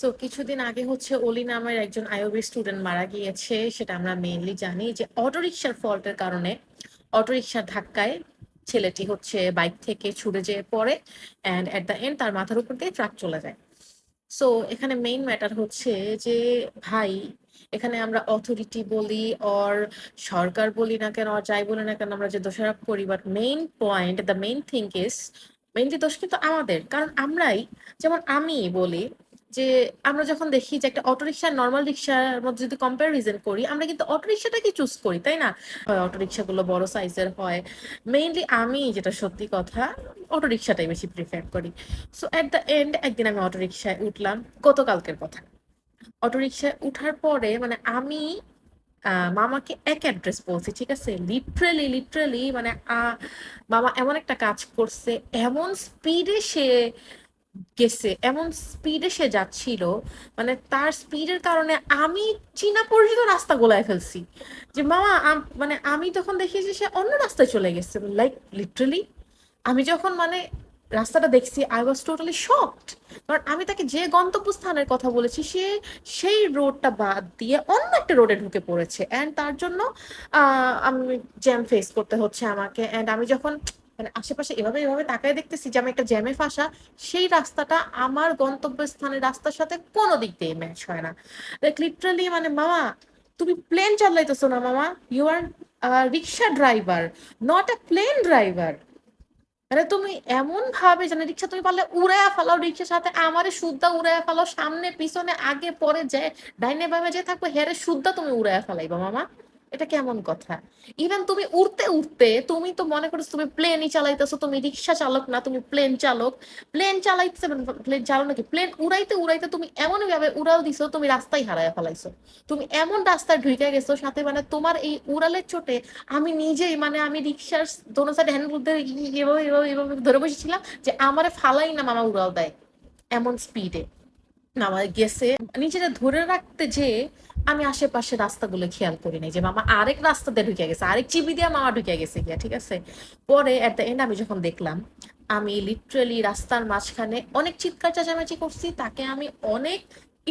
So কিছুদিন আগে হচ্ছে অলি নামের একজন আইওবি স্টুডেন্ট মারা গিয়েছে, সেটা আমরা মেইনলি জানি যে অটোরিকশার ফল্টের কারণে, অটোরিকশার ধাক্কায় ছেলেটি হচ্ছে বাইক থেকে ছুটে যেয়ে পড়ে অ্যান্ড অ্যাট দ্য এন্ড তার মাথার উপর দিয়ে ট্রাক চলে যায়। সো এখানে মেইন ম্যাটার হচ্ছে যে ভাই, এখানে আমরা অথরিটি বলি অর সরকার বলি না কেন আর যাই বলি না কেন, আমরা যে দোষারোপ করি, but main point, the main thing is, mainly দোষ কিন্তু আমাদের, কারণ আমরাই, যেমন আমি বলি যে আমরা যখন দেখি যে একটা অটোরিকশা নর্মাল রিক্সার মধ্যে যদি কম্প্যারিজন করি, আমরা কিন্তু অটোরিকশাটাকে চুজ করি, তাই না? অটোরিকশা গুলো বড় সাইজের হয়। মেইনলি আমি, যেটা সত্যি কথা, অটোরিকশাটাই বেশি প্রিফার করি। সো এট দ্য এন্ড একদিন আমি অটোরিকশায় উঠলাম, গতকালকের কথা। অটোরিকশায় উঠার পরে মানে আমি মামাকে এক অ্যাড্রেস বলছি, ঠিক আছে? লিটারেলি লিটারেলি মানে মামা এমন একটা কাজ করছে, এমন স্পিডে সে গেছে, এমন স্পিডে সে যাচ্ছিল, মানে তার স্পিডের কারণে আমি চীনা পরিচিত রাস্তা গোলায় ফেলছি। যে মামা মানে আমি তখন দেখি যে সে অন্য রাস্তায় চলে গেছে, লাইক লিটারেলি। আমি যখন মানে রাস্তাটা দেখছি, আই ওয়াজ টোটালি শকড। কারণ আমি তাকে যে গন্তব্যস্থানের কথা বলেছি, সে সেই রোডটা বাদ দিয়ে অন্য একটা রোডে ঢুকে পড়েছে, অ্যান্ড তার জন্য আমি জ্যাম ফেস করতে হচ্ছে আমাকে। অ্যান্ড আমি যখন মানে আশেপাশে এভাবে এভাবে তাকায় দেখতেছি যে আমি একটা জ্যামে ফাঁসা, সেই রাস্তাটা আমার গন্তব্যস্থানের রাস্তার সাথে কোনো দিক দিয়ে ম্যাচ হয় না। লাইক লিটারালি মানে মামা, তুমি প্লেন চালাইতেছো না মামা, you are rickshaw driver, not a plane driver. মানে তুমি এমন ভাবে জানে রিক্সা তুমি পারলে উড়াইয়া ফেলাও, রিক্সার সাথে আমারে সুদ্ধা উড়াইয়া ফেলাও, সামনে পিছনে আগে পরে যে ডাইনে বামে যে থাকবে হেরে সুদ্ধা তুমি উড়াইয়া ফেলাইবা মামা। এটা কেমন কথা? ইভেন তুমি উড়তে উড়তে তুমি তো মনে করছো তুমি প্লেনই চালাইতেছো, তুমি রিক্সা চালক না, তুমি প্লেন চালক। প্লেন চালাইতে, প্লেন চালক নাকি, প্লেন উড়াইতে উড়াইতে তুমি এমন ভাবে উড়াল দিছো, তুমি রাস্তায় হারাইয়া ফেলাইছো। তুমি এমন রাস্তায় ঢুকে গেছো সাথে, মানে তোমার এই উড়ালের চোটে আমি নিজেই মানে আমি রিক্সার দোনো সাইড হ্যান্ডেল ধরে এভাবে এভাবে এভাবে ধরে বসেছিলাম যে আমারে ফালাই না মামা উড়াল দেয়, এমন স্পিডে নামা গেছে। নিজেরা ধরে রাখতে যে আমি আশেপাশে রাস্তাগুলো খেয়াল করি নাই যে মামা আরেক রাস্তা দিয়ে ঢুকে গেছে, আরেক চিবি দিয়ে মামা ঢুকে গেছে গিয়া, ঠিক আছে? পরে এট দ্য এন্ড আমি যখন দেখলাম, আমি লিটারেলি রাস্তার মাঝখানে অনেক চিৎকার চেঁচামেচি করছি, তাকে আমি অনেক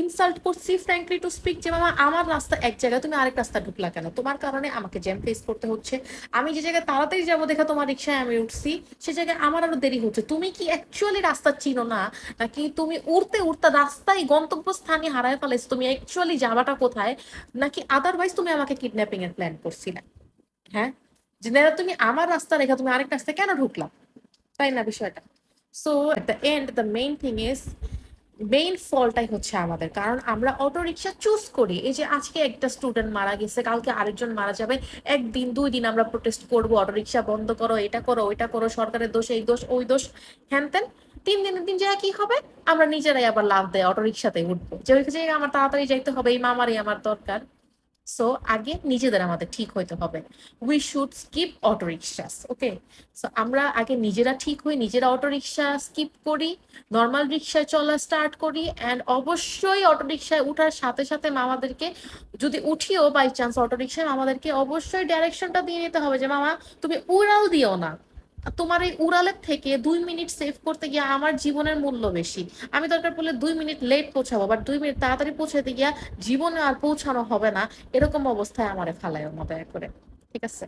ইনসাল্ট করছি, ফ্র্যাঙ্কলি টু স্পিক, যে মামা আমার রাস্তা এক জায়গায়, তুমি আরেক রাস্তা ঢুকলা কেন? তোমার কারণে আমাকে জ্যাম ফেস করতে হচ্ছে। আমি যে জায়গায় তাড়াতাড়ি যাবো দেখা তোমার রিক্সায় আমি উঠছি, সে জায়গায় আমার আরো দেরি হচ্ছে। তুমি কি অ্যাকচুয়ালি রাস্তা চিনো না, নাকি তুমি উড়তে উড়তে রাস্তায় গন্তব্যস্থানে হারায় ফেলেছো, তুমি অ্যাকচুয়ালি যাবাটা কোথায়? নাকি আদারওয়াইজ তুমি আমাকে কিডন্যাপিং এর প্ল্যান করছিলে? হ্যাঁ, যে না, তুমি আমার রাস্তা রেখা তুমি আরেক রাস্তায় কেন ঢুকলা? তাই না বিষয়টা? So at the end the main thing is, main ফলটাই হচ্ছে আমাদের, কারণ আমরা অটো রিক্সা চুজ করি। এই যে আজকে একটা স্টুডেন্ট মারা গেছে, কালকে আরেকজন মারা যাবে, একদিন দুই দিন আমরা প্রোটেস্ট করবো, অটো রিক্সা বন্ধ করো, এটা করো ওইটা করো, সরকারের দোষ, এই দোষ ওই দোষ, হ্যান তেন। 3 দিনের দিন যায় কি হবে? আমরা নিজেরাই আবার লাভ দেয় অটো রিক্সাতে উঠবো, যে ওই জায়গায় আমার তাড়াতাড়ি যাইতে হবে, এই মামারই আমার দরকার। সো আগে নিজেদের আমাদের ঠিক হইতে হবে, we should skip auto rickshaws, okay? So আমরা আগে নিজেরা ঠিক হই, নিজেরা অটো রিক্সা স্কিপ করি, নর্মাল রিক্সায় চলা স্টার্ট করি, অ্যান্ড অবশ্যই অটো রিক্সায় উঠার সাথে সাথে মামাদেরকে, যদি উঠিও বাই চান্স অটো রিক্সায়, আমাদেরকে অবশ্যই ডাইরেকশনটা দিয়ে নিতে হবে যে মামা তুমি উড়াল দিও না। তোমার এই উড়ালের থেকে 2 মিনিট সেভ করতে গিয়ে আমার জীবনের মূল্য বেশি। আমি দরকার পড়লে 2 মিনিট লেট পৌঁছাবো, বাট 2 মিনিট তাড়াতাড়ি পৌঁছাতে গিয়া জীবনে আর পৌঁছানো হবে না, এরকম অবস্থায় আমারে ফালায় দয়া করে, ঠিক আছে?